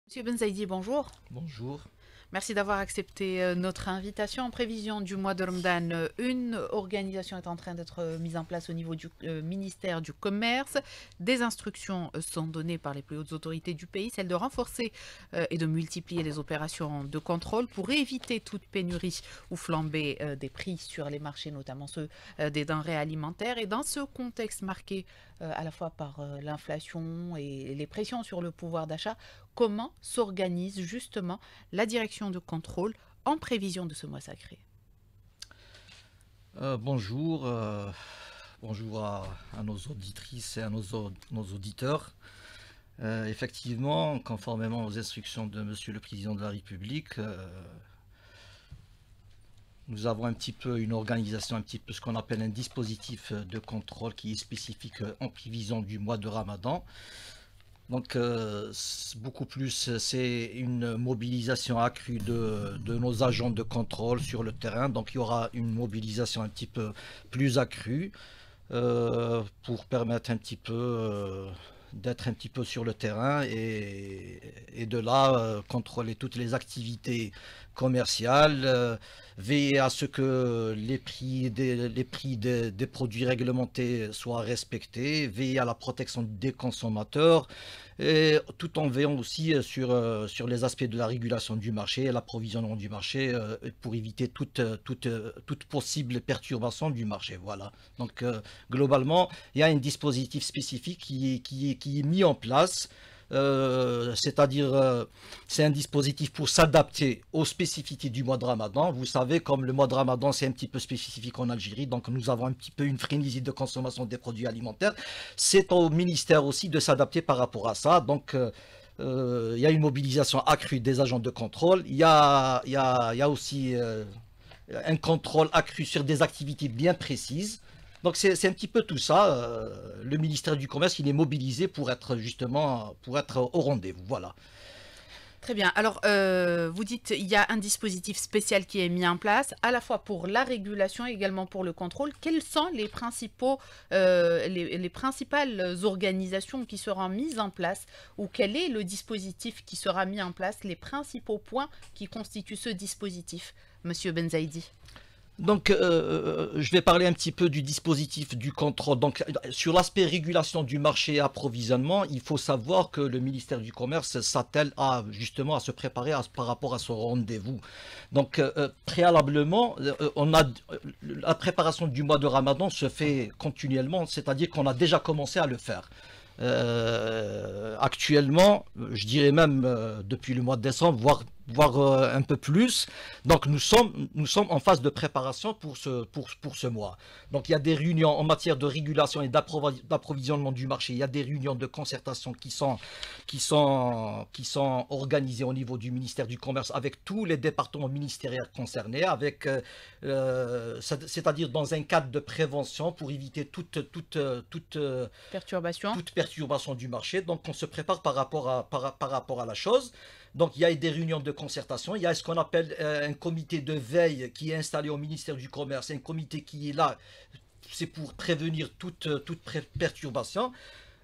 Monsieur Benzaïdi, bonjour. Bonjour. Merci d'avoir accepté notre invitation. En prévision du mois de Ramadan, une organisation est en train d'être mise en place au niveau du ministère du Commerce. Des instructions sont données par les plus hautes autorités du pays, celle de renforcer et de multiplier les opérations de contrôle pour éviter toute pénurie ou flambée des prix sur les marchés, notamment ceux des denrées alimentaires. Et dans ce contexte marqué à la fois par l'inflation et les pressions sur le pouvoir d'achat, comment s'organise justement la direction de contrôle en prévision de ce mois sacré? Bonjour. Bonjour à nos auditrices et à nos auditeurs. Effectivement, conformément aux instructions de Monsieur le Président de la République, nous avons un petit peu une organisation, un petit peu ce qu'on appelle un dispositif de contrôle qui est spécifique en prévision du mois de Ramadan. Donc, beaucoup plus, c'est une mobilisation accrue de nos agents de contrôle sur le terrain. Donc, il y aura une mobilisation un petit peu plus accrue pour permettre un petit peu d'être un petit peu sur le terrain et de là contrôler toutes les activités commerciales, veiller à ce que les prix des produits réglementés soient respectés, veiller à la protection des consommateurs, et tout en veillant aussi sur les aspects de la régulation du marché et l'approvisionnement du marché pour éviter toute possible perturbation du marché. Voilà. Donc globalement, il y a un dispositif spécifique qui est mis en place. C'est-à-dire, c'est un dispositif pour s'adapter aux spécificités du mois de Ramadan. Vous savez, comme le mois de Ramadan, c'est un petit peu spécifique en Algérie, donc nous avons un petit peu une frénésie de consommation des produits alimentaires. C'est au ministère aussi de s'adapter par rapport à ça. Donc, il y a une mobilisation accrue des agents de contrôle. Il y a aussi un contrôle accru sur des activités bien précises. Donc c'est un petit peu tout ça. Le ministère du Commerce, il est mobilisé pour être justement pour être au rendez-vous. Voilà. Très bien. Alors, vous dites il y a un dispositif spécial qui est mis en place, à la fois pour la régulation et également pour le contrôle. Quels sont les principales organisations qui seront mises en place, ou quel est le dispositif qui sera mis en place, les principaux points qui constituent ce dispositif, Monsieur Benzaïdi? Donc, je vais parler un petit peu du dispositif du contrôle. Donc, sur l'aspect régulation du marché et approvisionnement, il faut savoir que le ministère du Commerce s'attelle à justement à se préparer par rapport à ce rendez-vous. Donc, préalablement, la préparation du mois de Ramadan se fait continuellement, c'est-à-dire qu'on a déjà commencé à le faire. Actuellement, je dirais même depuis le mois de décembre, voire un peu plus. Donc nous sommes en phase de préparation pour ce mois. Donc il y a des réunions en matière de régulation et d'approvisionnement du marché. Il y a des réunions de concertation qui sont organisées au niveau du ministère du Commerce avec tous les départements ministériels concernés, c'est-à-dire dans un cadre de prévention pour éviter Perturbation? toute perturbation du marché. Donc on se prépare par rapport à la chose. Donc il y a des réunions de concertation, il y a ce qu'on appelle un comité de veille qui est installé au ministère du Commerce, un comité qui est là, c'est pour prévenir toute perturbation.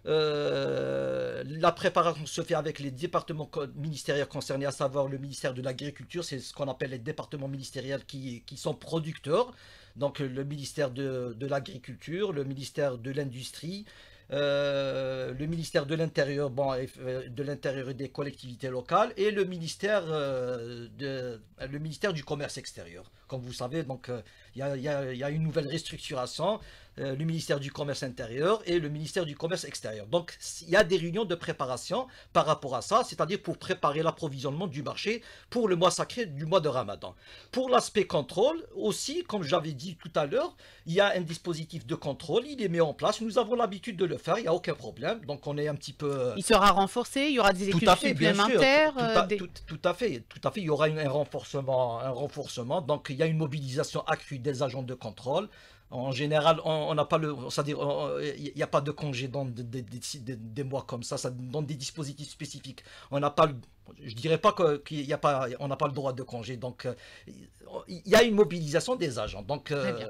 La préparation se fait avec les départements ministériels concernés, à savoir le ministère de l'Agriculture, c'est ce qu'on appelle les départements ministériels qui sont producteurs, donc le ministère de l'Agriculture, le ministère de l'Industrie, le ministère de l'Intérieur, bon, de l'Intérieur et des collectivités locales, et le ministère du Commerce extérieur. Comme vous savez, donc il y a une nouvelle restructuration, le ministère du Commerce intérieur et le ministère du Commerce extérieur. Donc il y a des réunions de préparation par rapport à ça, c'est-à-dire pour préparer l'approvisionnement du marché pour le mois sacré du mois de Ramadan. Pour l'aspect contrôle aussi, comme j'avais dit tout à l'heure, il y a un dispositif de contrôle, il est mis en place, nous avons l'habitude de le faire, il n'y a aucun problème. Donc on est un petit peu... Il sera renforcé, il y aura des Tout équipes à fait, bien sûr, supplémentaires, tout à fait, il y aura un renforcement. Donc il y a une mobilisation accrue des agents de contrôle. En général, on n'a pas c'est-à-dire, il n'y a pas de congé dans des mois comme ça, dans des dispositifs spécifiques. On n'a pas, je dirais pas qu'il y a pas, on n'a pas le droit de congé. Donc il y a une mobilisation des agents. Donc très bien.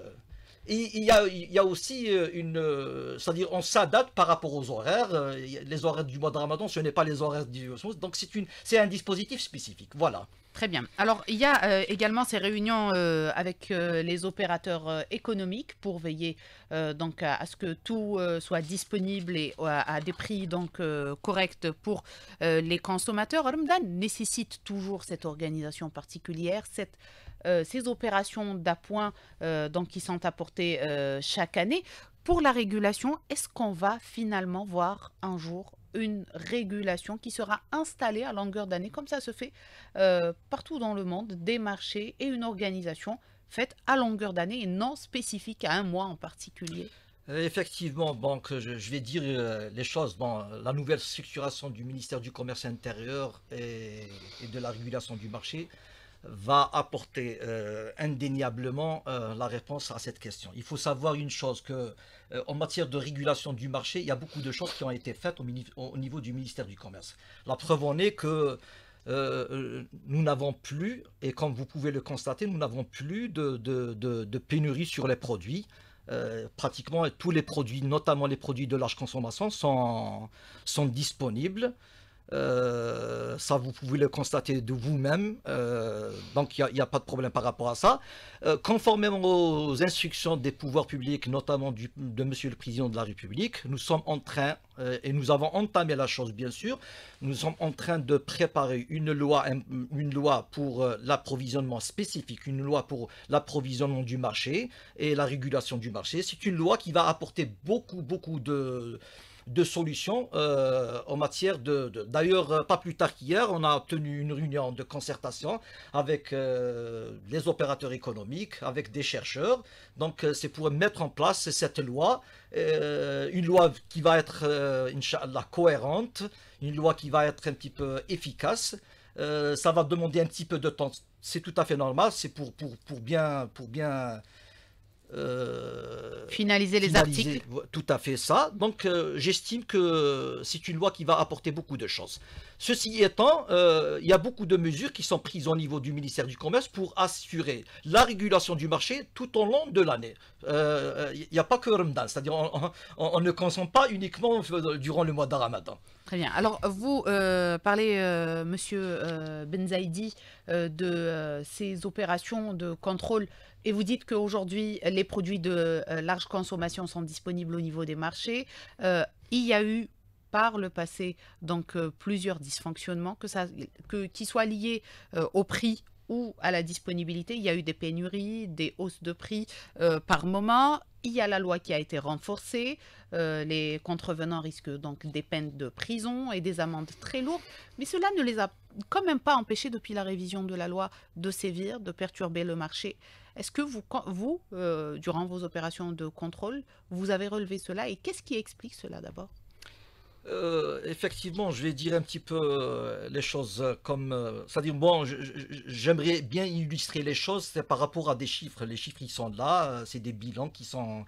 Et il y a aussi c'est-à-dire on s'adapte par rapport aux horaires. Les horaires du mois de Ramadan, ce n'est pas les horaires du donc c'est un dispositif spécifique. Voilà. Très bien. Alors, il y a également ces réunions avec les opérateurs économiques pour veiller donc à ce que tout soit disponible et à des prix donc corrects pour les consommateurs. Ramadan nécessite toujours cette organisation particulière, ces opérations d'appoint donc qui sont apportées chaque année. Pour la régulation, est-ce qu'on va finalement voir un jour une régulation qui sera installée à longueur d'année, comme ça se fait partout dans le monde, des marchés et une organisation faite à longueur d'année et non spécifique à un mois en particulier? Effectivement, donc je vais dire les choses. Bon, la nouvelle structuration du ministère du Commerce intérieur et de la régulation du marché va apporter indéniablement la réponse à cette question. Il faut savoir une chose, que en matière de régulation du marché, il y a beaucoup de choses qui ont été faites au niveau du ministère du Commerce. La preuve en est que nous n'avons plus, et comme vous pouvez le constater, nous n'avons plus de pénurie sur les produits. Pratiquement tous les produits, notamment les produits de large consommation, sont disponibles. Ça, vous pouvez le constater de vous-même. Donc, il n'y a pas de problème par rapport à ça. Conformément aux instructions des pouvoirs publics, notamment de Monsieur le Président de la République, nous sommes en train, et nous avons entamé la chose bien sûr, nous sommes en train de préparer une loi pour l'approvisionnement spécifique, une loi pour l'approvisionnement du marché et la régulation du marché. C'est une loi qui va apporter beaucoup de solutions en matière D'ailleurs, pas plus tard qu'hier, on a tenu une réunion de concertation avec les opérateurs économiques, avec des chercheurs. Donc, c'est pour mettre en place cette loi, une loi qui va être, Inch'Allah, cohérente, une loi qui va être un petit peu efficace. Ça va demander un petit peu de temps. C'est tout à fait normal, c'est pour bien Finaliser les finaliser articles? tout à fait ça. Donc j'estime que c'est une loi qui va apporter beaucoup de choses. Ceci étant, il y a beaucoup de mesures qui sont prises au niveau du ministère du Commerce pour assurer la régulation du marché tout au long de l'année. Il n'y a pas que Ramadan, c'est-à-dire on ne consomme pas uniquement durant le mois de Ramadan. Très bien. Alors, vous parlez, Monsieur Benzaïdi, de ces opérations de contrôle et vous dites qu'aujourd'hui, les produits de large consommation sont disponibles au niveau des marchés. Il y a eu par le passé donc plusieurs dysfonctionnements, qui soient liés au prix ou à la disponibilité. Il y a eu des pénuries, des hausses de prix par moment. Il y a la loi qui a été renforcée. Les contrevenants risquent donc des peines de prison et des amendes très lourdes. Mais cela ne les a quand même pas empêchés, depuis la révision de la loi, de sévir, de perturber le marché. Est-ce que vous durant vos opérations de contrôle, vous avez relevé cela et qu'est-ce qui explique cela d'abord? Effectivement, je vais dire un petit peu les choses comme... c'est-à-dire, bon, j'aimerais bien illustrer les choses, c'est par rapport à des chiffres. Les chiffres, ils sont là, c'est des bilans qui sont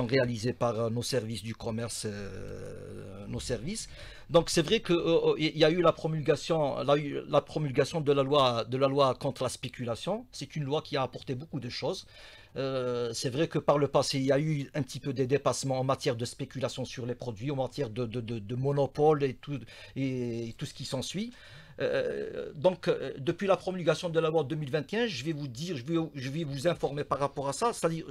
réalisés par nos services du commerce, nos services. Donc, c'est vrai qu'il y a eu la promulgation de la loi contre la spéculation. C'est une loi qui a apporté beaucoup de choses. C'est vrai que par le passé, il y a eu un petit peu des dépassements en matière de spéculation sur les produits, en matière de monopole et tout ce qui s'ensuit. Donc, depuis la promulgation de la loi 2021, je vais vous dire, je vais vous informer par rapport à ça. C'est-à-dire,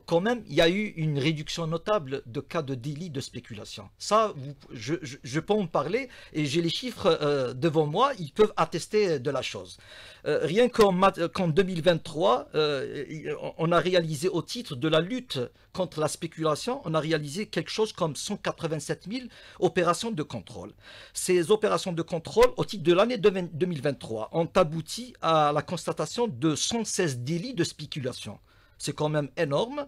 quand même, il y a eu une réduction notable de cas de délit de spéculation. Ça, je peux en parler et j'ai les chiffres devant moi, ils peuvent attester de la chose. Rien qu'en 2023, on a réalisé au titre de la lutte contre la spéculation, on a réalisé quelque chose comme 187 000 opérations de contrôle. Ces opérations de contrôle, au titre de l'année 2023, ont abouti à la constatation de 116 délits de spéculation. C'est quand même énorme.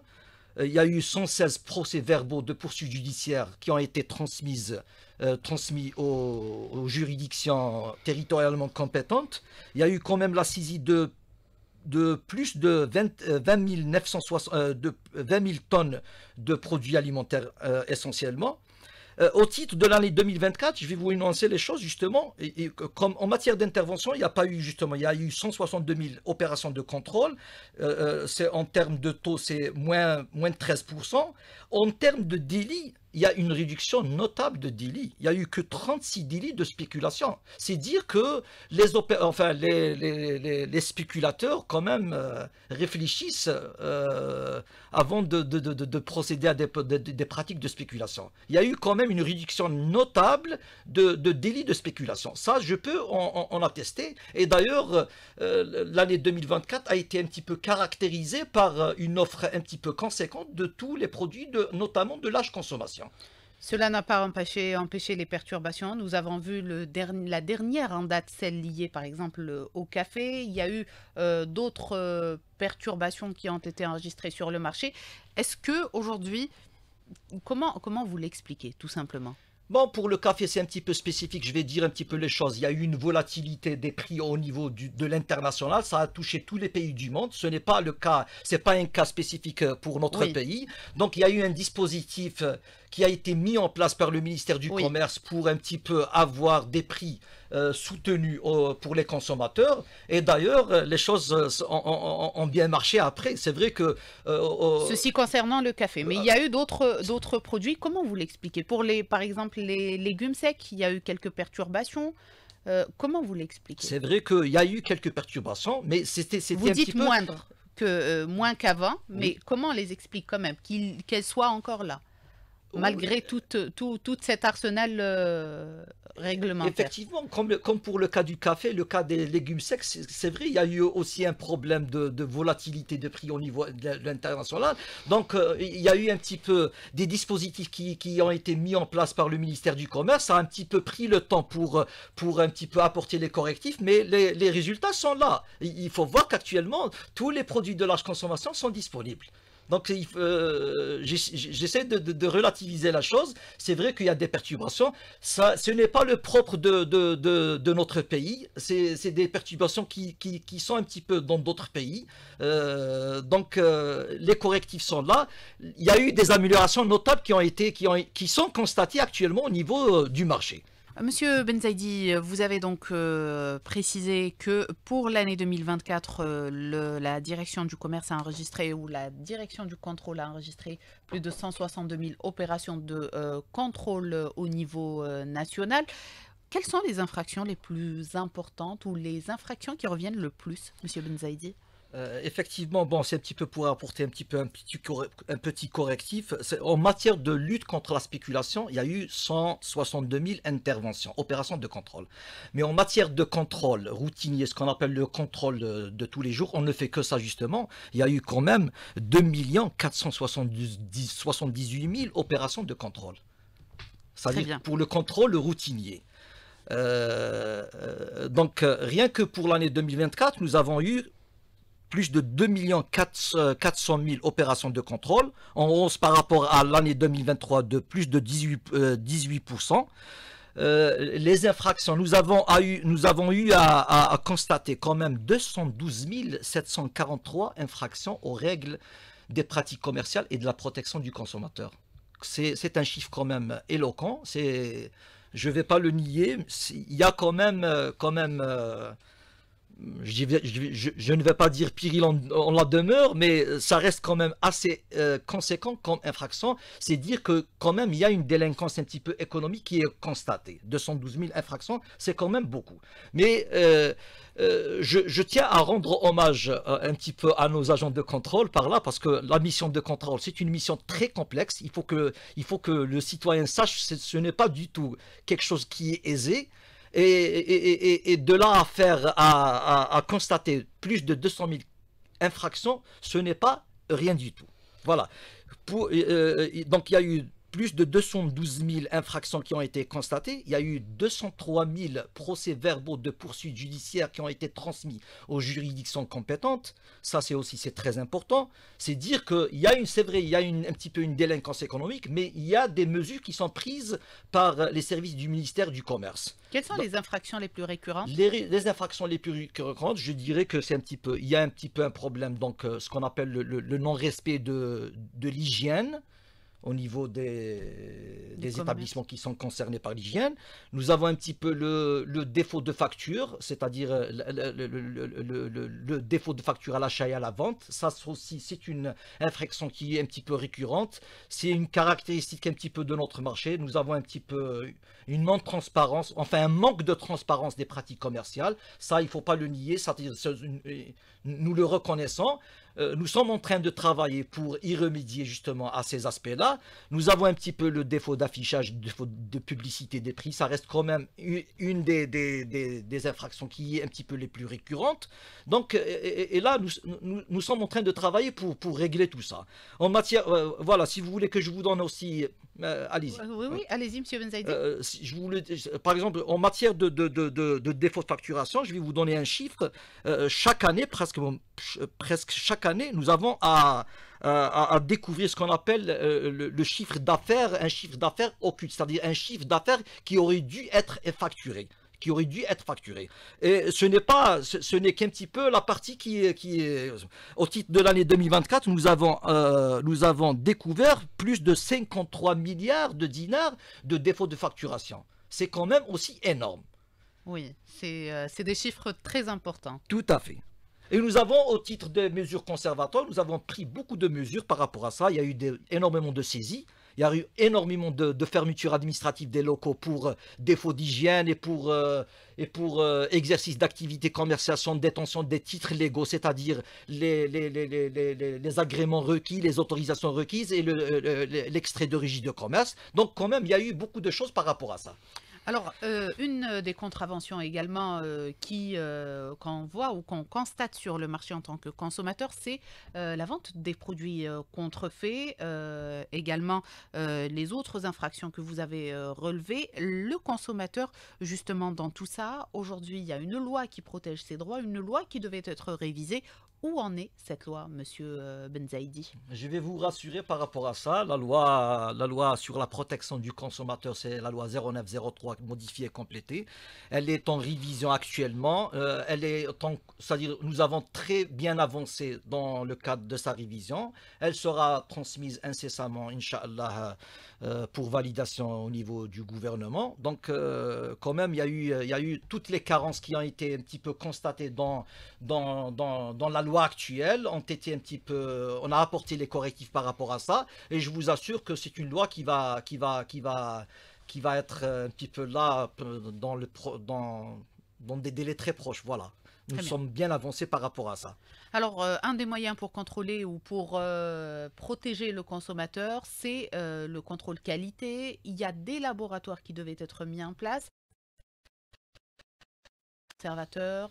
Il y a eu 116 procès-verbaux de poursuites judiciaires qui ont été transmis aux juridictions territorialement compétentes. Il y a eu quand même la saisie de plus de 20 000 tonnes de produits alimentaires essentiellement. Au titre de l'année 2024, je vais vous énoncer les choses justement. Comme en matière d'intervention, il n'y a pas eu justement, il y a eu 162 000 opérations de contrôle. En termes de taux, c'est moins de 13%. En termes de délits, il y a une réduction notable de délits. Il n'y a eu que 36 délits de spéculation. C'est dire que les spéculateurs quand même réfléchissent avant de procéder à des pratiques de spéculation. Il y a eu quand même une réduction notable de délits de spéculation. Ça, je peux en attester. Et d'ailleurs, l'année 2024 a été un petit peu caractérisée par une offre un petit peu conséquente de tous les produits, notamment de l'âge consommation. Cela n'a pas empêché les perturbations. Nous avons vu la dernière en date, celle liée par exemple au café. Il y a eu d'autres perturbations qui ont été enregistrées sur le marché. Est-ce que aujourd'hui, comment vous l'expliquez tout simplement? Bon, pour le café, c'est un petit peu spécifique. Je vais dire un petit peu les choses. Il y a eu une volatilité des prix au niveau de l'international. Ça a touché tous les pays du monde. Ce n'est pas le cas, c'est pas un cas spécifique pour notre pays. Donc, il y a eu un dispositif qui a été mis en place par le ministère du Commerce pour un petit peu avoir des prix soutenus pour les consommateurs. Et d'ailleurs, les choses ont bien marché après. C'est vrai que... Ceci concernant le café. Mais il y a eu d'autres produits. Comment vous l'expliquez? Par exemple, les légumes secs, il y a eu quelques perturbations. Comment vous l'expliquez? C'est vrai qu'il y a eu quelques perturbations, mais c'était vous un dites petit peu... moins qu'avant, mais comment on les explique quand même, qu'elles soient encore là, malgré tout cet arsenal réglementaire? Effectivement, comme pour le cas du café, le cas des légumes secs, c'est vrai, il y a eu aussi un problème de volatilité de prix au niveau de l'international. Donc, il y a eu un petit peu des dispositifs qui ont été mis en place par le ministère du Commerce. Ça a un petit peu pris le temps pour un petit peu apporter les correctifs, mais les résultats sont là. Il faut voir qu'actuellement, tous les produits de large consommation sont disponibles. Donc, j'essaie de relativiser la chose. C'est vrai qu'il y a des perturbations. Ce n'est pas le propre de notre pays. C'est des perturbations qui sont un petit peu dans d'autres pays. Donc, les correctifs sont là. Il y a eu des améliorations notables qui sont constatées actuellement au niveau du marché. Monsieur Benzaidi, vous avez donc précisé que pour l'année 2024, la direction du commerce a enregistré, ou la direction du contrôle a enregistré plus de 162 000 opérations de contrôle au niveau national. Quelles sont les infractions les plus importantes ou les infractions qui reviennent le plus, monsieur Benzaidi? Effectivement, bon, c'est un petit peu pour apporter un petit correctif. En matière de lutte contre la spéculation, il y a eu 162 000 interventions, opérations de contrôle. Mais en matière de contrôle routinier, ce qu'on appelle le contrôle de tous les jours, on ne fait que ça justement. Il y a eu quand même 2 478 000 opérations de contrôle. C'est-à-dire pour le contrôle routinier. Donc, rien que pour l'année 2024, nous avons eu plus de 2 400 000 opérations de contrôle, en hausse par rapport à l'année 2023 de plus de 18%. Les infractions, nous avons eu à constater quand même 212 743 infractions aux règles des pratiques commerciales et de la protection du consommateur. C'est un chiffre quand même éloquent, je ne vais pas le nier, il y a quand même je ne vais pas dire péril en la demeure, mais ça reste quand même assez conséquent comme infraction. C'est dire que quand même il y a une délinquance un petit peu économique qui est constatée. 212 000 infractions, c'est quand même beaucoup. Mais je tiens à rendre hommage un petit peu à nos agents de contrôle par là, parce que la mission de contrôle, c'est une mission très complexe. Il faut que le citoyen sache que ce n'est pas du tout quelque chose qui est aisé. Et de là à constater plus de 200 000 infractions, ce n'est pas rien du tout. Voilà. Donc il y a eu plus de 212 000 infractions qui ont été constatées. Il y a eu 203 000 procès-verbaux de poursuites judiciaires qui ont été transmis aux juridictions compétentes. Ça, c'est très important. C'est dire qu'il y a c'est vrai, il y a un petit peu une délinquance économique, mais il y a des mesures qui sont prises par les services du ministère du Commerce. Quelles sont les infractions les plus récurrentes? Les infractions les plus récurrentes, je dirais que il y a un petit peu un problème, donc ce qu'on appelle le non-respect de l'hygiène. au niveau Du des commerce. établissements qui sont concernés par l'hygiène. Nous avons un petit peu le défaut de facture, c'est-à-dire le défaut de facture à l'achat et à la vente. Ça aussi, c'est une infraction qui est un petit peu récurrente. C'est une caractéristique un petit peu de notre marché. Nous avons un petit peu une manque de transparence, enfin un manque de transparence des pratiques commerciales. Ça, il ne faut pas le nier, ça, nous le reconnaissons. Nous sommes en train de travailler pour y remédier justement à ces aspects-là. Nous avons un petit peu le défaut d'affichage, le défaut de publicité des prix. Ça reste quand même une des infractions qui est un petit peu les plus récurrentes. Donc, et là, nous sommes en train de travailler pour régler tout ça. En matière, voilà, si vous voulez que je vous donne aussi, allez-y. Oui, oui, allez-y, Monsieur Benzaidi. Si je voulais, par exemple, en matière de défaut de facturation, je vais vous donner un chiffre. Chaque année, presque chaque année, nous avons à découvrir ce qu'on appelle le chiffre d'affaires, un chiffre d'affaires occulte, c'est-à-dire un chiffre d'affaires qui aurait dû être facturé. Et ce n'est qu'un petit peu la partie qui est au titre de l'année 2024, nous avons découvert plus de 53 milliards de dinars de défaut de facturation. C'est quand même aussi énorme. Oui, c'est des chiffres très importants. Tout à fait. Et nous avons, au titre des mesures conservatoires, nous avons pris beaucoup de mesures par rapport à ça. Il y a eu énormément de saisies. Il y a eu énormément de fermetures administratives des locaux pour défaut d'hygiène et pour exercice d'activité commerciale sans détention des titres légaux, c'est-à-dire les agréments requis, les autorisations requises et l'extrait de registre de commerce. Donc quand même, il y a eu beaucoup de choses par rapport à ça. Alors, une des contraventions également qu'on voit ou qu'on constate sur le marché en tant que consommateur, c'est la vente des produits contrefaits, également les autres infractions que vous avez relevées. Le consommateur, justement, dans tout ça, aujourd'hui, il y a une loi qui protège ses droits, une loi qui devait être révisée. Où en est cette loi, Monsieur Benzaidi? Je vais vous rassurer par rapport à ça. La loi sur la protection du consommateur, c'est la loi 0903 modifiée et complétée. Elle est en révision actuellement. C'est-à-dire, nous avons très bien avancé dans le cadre de sa révision. Elle sera transmise incessamment, Inch'Allah, pour validation au niveau du gouvernement. Donc, quand même, il y a eu toutes les carences qui ont été un petit peu constatées dans la loi actuelle ont été un petit peu, on a apporté les correctifs par rapport à ça, et je vous assure que c'est une loi qui va être un petit peu là dans des délais très proches. Voilà, nous Très bien. sommes bien avancés par rapport à ça. Alors, un des moyens pour contrôler ou pour protéger le consommateur, c'est le contrôle qualité. Il y a des laboratoires qui devaient être mis en place. Observateurs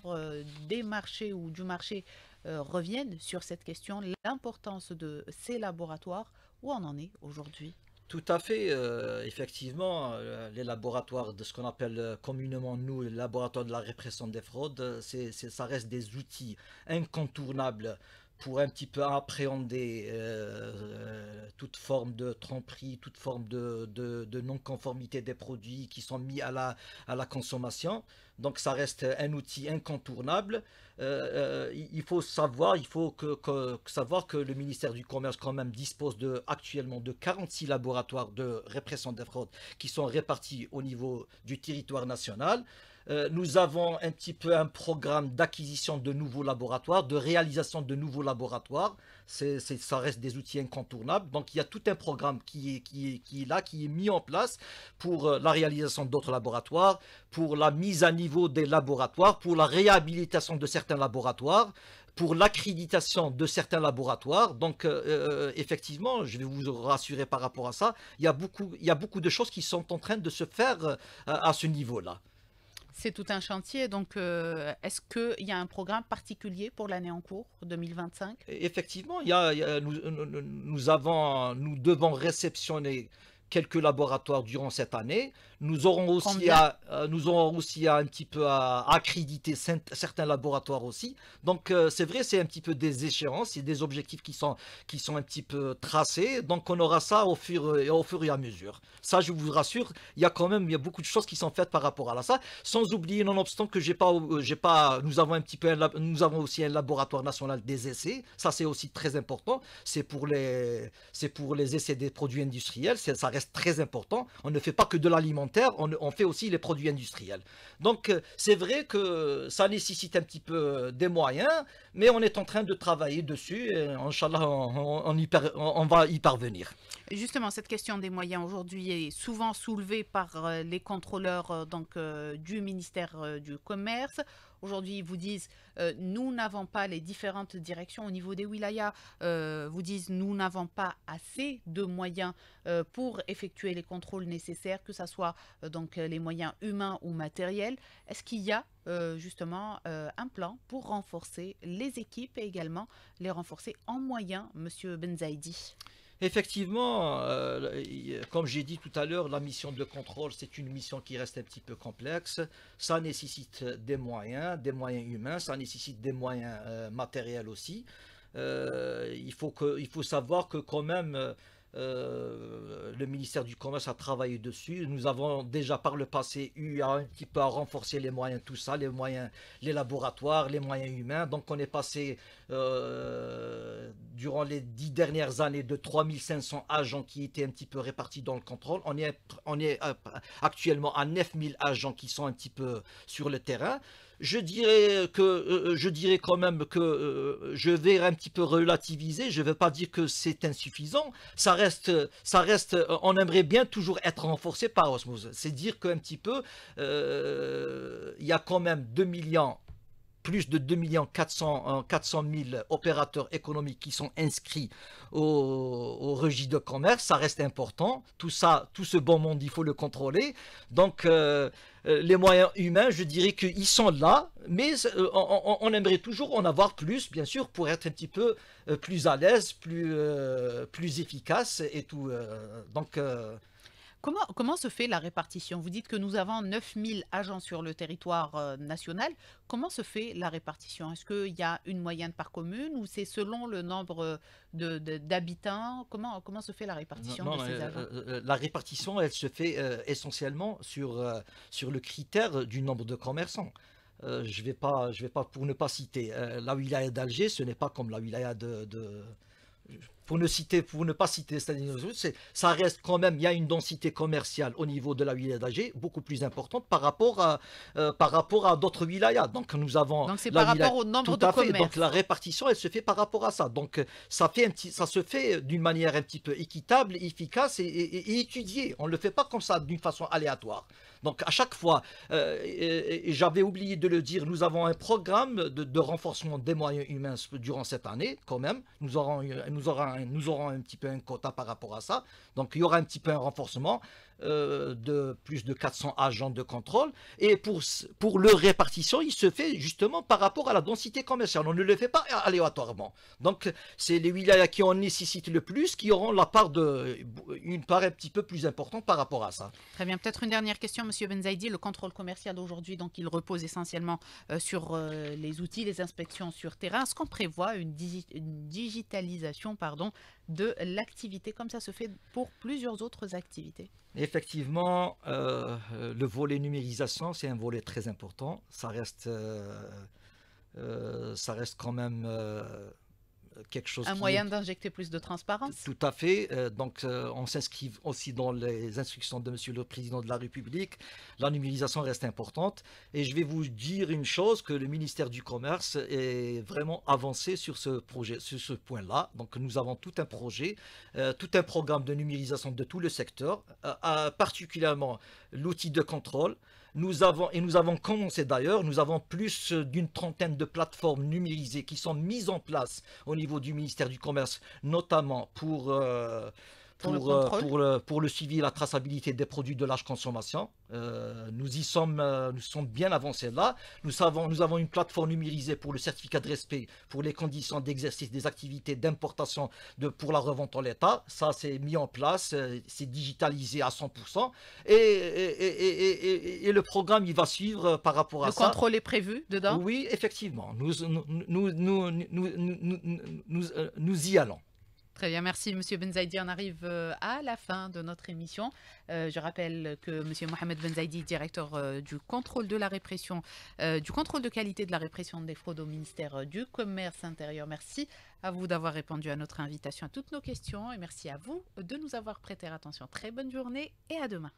des marchés ou du marché reviennent sur cette question, l'importance de ces laboratoires. Où on en est aujourd'hui? Tout à fait, effectivement, les laboratoires de ce qu'on appelle communément nous, les laboratoires de la répression des fraudes, ça reste des outils incontournables pour un petit peu appréhender toute forme de tromperie, toute forme de non-conformité des produits qui sont mis à la consommation. Donc ça reste un outil incontournable. Il faut savoir, savoir que le ministère du Commerce quand même dispose actuellement de 46 laboratoires de répression des fraudes qui sont répartis au niveau du territoire national. Nous avons un petit peu un programme d'acquisition de nouveaux laboratoires, de réalisation de nouveaux laboratoires. Ça reste des outils incontournables. Donc il y a tout un programme qui est là, qui est mis en place pour la réalisation d'autres laboratoires, pour la mise à niveau des laboratoires, pour la réhabilitation de certains laboratoires, pour l'accréditation de certains laboratoires. Donc, effectivement, je vais vous rassurer par rapport à ça, il y a beaucoup de choses qui sont en train de se faire à ce niveau-là. C'est tout un chantier, donc est-ce qu'il y a un programme particulier pour l'année en cours, 2025? Effectivement, nous devons réceptionner quelques laboratoires durant cette année. Nous aurons Combien? aussi un petit peu à accréditer certains laboratoires aussi. Donc c'est vrai, c'est un petit peu des échéances, c'est des objectifs qui sont un petit peu tracés. Donc on aura ça au fur et à mesure. Ça, je vous rassure, il y a beaucoup de choses qui sont faites par rapport à ça. Sans oublier, nonobstant que nous avons un petit peu, nous avons aussi un laboratoire national des essais. Ça, c'est aussi très important. C'est pour les essais des produits industriels. Ça reste très important. On ne fait pas que de l'alimentaire, on fait aussi les produits industriels. Donc, c'est vrai que ça nécessite un petit peu des moyens, mais on est en train de travailler dessus et Inch'Allah, on va y parvenir. Justement, cette question des moyens aujourd'hui est souvent soulevée par les contrôleurs du ministère du Commerce. Aujourd'hui, ils vous disent nous n'avons pas les différentes directions au niveau des wilayas, vous disent nous n'avons pas assez de moyens pour effectuer les contrôles nécessaires, que ce soit les moyens humains ou matériels. Est-ce qu'il y a justement un plan pour renforcer les équipes et également les renforcer en moyens, Monsieur Benzaidi? Effectivement, comme j'ai dit tout à l'heure, la mission de contrôle, c'est une mission qui reste un petit peu complexe. Ça nécessite des moyens humains, ça nécessite des moyens matériels aussi. Il faut savoir que quand même, le ministère du Commerce a travaillé dessus. Nous avons déjà par le passé eu un petit peu à renforcer les moyens, tout ça, les moyens, les laboratoires, les moyens humains. Donc on est passé durant les 10 dernières années de 3500 agents qui étaient un petit peu répartis dans le contrôle. On est actuellement à 9000 agents qui sont un petit peu sur le terrain. Je dirais quand même que je vais un petit peu relativiser. Je ne veux pas dire que c'est insuffisant. On aimerait bien toujours être renforcé par osmose. C'est dire qu'un petit peu, il y a quand même 2 millions, plus de 2 400 000 opérateurs économiques qui sont inscrits au registre de commerce. Ça reste important. Tout ça, tout ce bon monde, il faut le contrôler. Donc, les moyens humains, je dirais qu'ils sont là, mais on aimerait toujours en avoir plus, bien sûr, pour être un petit peu plus à l'aise, plus efficace et tout. Donc, Comment se fait la répartition? Vous dites que nous avons 9000 agents sur le territoire national. Comment se fait la répartition? Est-ce qu'il y a une moyenne par commune ou c'est selon le nombre d'habitants? Comment se fait la répartition de ces agents? La répartition, elle se fait essentiellement sur le critère du nombre de commerçants. Je vais pas, pour ne pas citer, la wilaya d'Alger, ce n'est pas comme la wilaya pour ne pas citer, ça reste quand même, il y a une densité commerciale au niveau de la wilaya d'Alger beaucoup plus importante par rapport à d'autres wilayas. Donc nous avons Donc c'est la par wilaya, rapport au nombre tout de à fait. Donc commerces. la répartition, elle se fait par rapport à ça. Donc ça se fait d'une manière un petit peu équitable, efficace et étudiée. On ne le fait pas comme ça d'une façon aléatoire. Donc à chaque fois, et j'avais oublié de le dire, nous avons un programme de renforcement des moyens humains durant cette année, quand même. Nous aurons un petit peu un quota par rapport à ça. Donc il y aura un petit peu un renforcement de plus de 400 agents de contrôle. Et pour leur répartition, il se fait justement par rapport à la densité commerciale. On ne le fait pas aléatoirement. Donc c'est les wilayas qui en nécessitent le plus qui auront une part un petit peu plus importante par rapport à ça. Très bien. Peut-être une dernière question, Monsieur Benzaidi. Le contrôle commercial aujourd'hui, donc, il repose essentiellement sur les outils, les inspections sur terrain. Est-ce qu'on prévoit une digitalisation, de l'activité, comme ça se fait pour plusieurs autres activités? Effectivement, le volet numérisation, c'est un volet très important. Ça reste quand même quelque chose Un qui moyen est d'injecter plus de transparence? tout à fait. Donc, on s'inscrit aussi dans les instructions de Monsieur le Président de la République. La numérisation reste importante. Et je vais vous dire une chose, que le ministère du Commerce est vraiment avancé sur ce projet, sur ce point-là. Donc, nous avons tout un projet, tout un programme de numérisation de tout le secteur, particulièrement l'outil de contrôle. Nous avons commencé d'ailleurs, nous avons plus d'une trentaine de plateformes numérisées qui sont mises en place au niveau du ministère du Commerce, notamment Pour le contrôle. pour le suivi et la traçabilité des produits de large consommation. Nous sommes bien avancés là. Nous avons une plateforme numérisée pour le certificat de respect, pour les conditions d'exercice des activités d'importation pour la revente en l'état. Ça, c'est mis en place, c'est digitalisé à 100%. Et le programme, il va suivre par rapport à Le ça. contrôle est prévu dedans? Oui, effectivement, nous y allons. Très bien, merci Monsieur Benzaidi. On arrive à la fin de notre émission. Je rappelle que Monsieur Mohamed Benzaidi, directeur du contrôle de la répression, du contrôle de qualité de la répression des fraudes au ministère du Commerce intérieur. Merci à vous d'avoir répondu à notre invitation, à toutes nos questions, et merci à vous de nous avoir prêté attention. Très bonne journée et à demain.